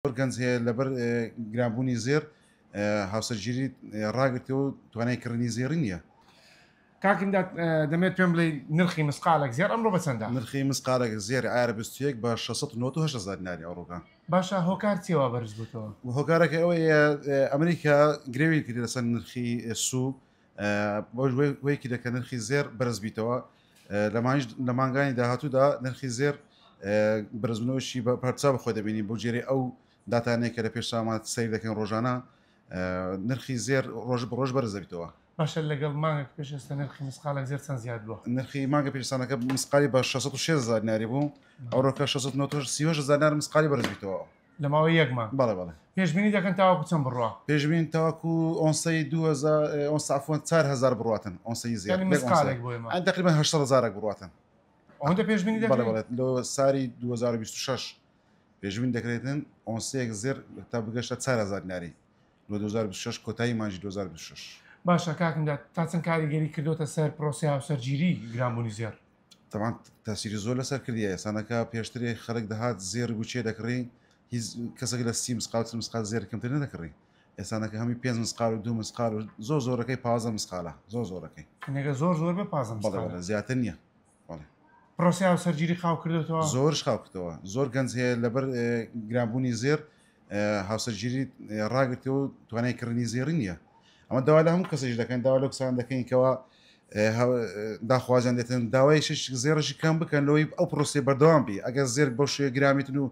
گەنج هەیە لەبەر گرانبوونی زێر هاوسەرگیری ڕاگرتەوە توانایکردنی زێڕی نییە. کاکمدا دەمێت پێم بڵێ نرخی مسقالێک زێر ئەمڕۆ بەچەندە؟ نرخی مسقالێک زێر ئایرە 21 بە 698 دیناری ئەوڕۆکان. باشە هۆکار چێوە بەرز بووتەوە؟ هۆکارەکە ئەوەیە ئەمریکا گرێوی کردی لەسەر نرخی سوو بۆ وەیەکی دەکە نرخی زێر بەرز بیتەوە لە مانگانی داهاتوودا نرخی زێر بەرزبوونەوەشی پارچا بەخۆی دەبینی بۆ جێری ئەو داتانەیە کە لە پێشسامان سیر دەکەن ڕۆژانە نرخی زێر ڕۆژ بە ڕۆژ بەرز دەبیتەوە. باشە لەگەڵ مانگێک پێش ئێستا نرخی مسقالێک زێر چەند زیاد بووە؟ نرخی مانگە پێشسانەکە مسقالی بە 660 دیناری بوو ئەوڕۆکە 630 دینار مسقالی بەرز بیتەوە لە ماوەی یەک مانگ. بەڵێ بەڵێ. پێشبینی دەکەن تاواکو چەند بڕوا؟ پێشبین تاواکو ئۆنسەی 4000 بڕاتن ئۆنسەی زێر مسقالێک بۆ ئێمە تقریبا 800 بڕاتن. ئەوەندە پێشبینی دەکەن؟ لە ساری 2026 پێشبین دەکرێتن ئۆنسەیەک زێر تا بگەشتە 4000 دیناری لە 2026 کۆتایی مانجی 2026. باشە کاکمدا تا چەند کاریگەری کردوتە سەر پرۆسی هاوسەرگیری گرانبوونی زێر؟ تەمان تاسیری زۆر لەسەر کردیە ئێسانەکە پێشتری خەڵک دەهات زێر بچێ دەکڕی هیچ کەسێک لە 30 مسقال زێر کەمتر نەدەکڕی ئێسانەکە هەمی 5 مسقال و 2 مسقال و زۆرەکەی 15 مسقالە زۆرەکەی نەگە زۆر بە 15 زیاتر نییە. پرۆسی هاوسەرگیری خاو کردوتەوە زۆرش خاو کردەوە زۆر گەنج هەیە لەبەر گرانبوونی زێر هاوسەرگیری ڕاگرتەوە توانایکردنی زێڕی نییە. ئەمە داوا لە هەموو کەسێک دەکەن داوا لە کەسان دەکەین کەەوە داخوازیان دێتن داوای شش زێڕشی کەم بکەن لەوەی ئەو پرۆسی بەردەوام بی ئەگەر زێر بۆ شوێ گرامیتن و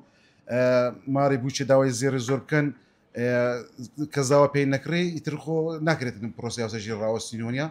ماری بووچە داوای زێری زۆر بکەن کەزاوە پێی نەکڕی ئیتر خۆ ناکرێتن پرۆسی هاوسەرگیری ڕاوەستینەوەنیە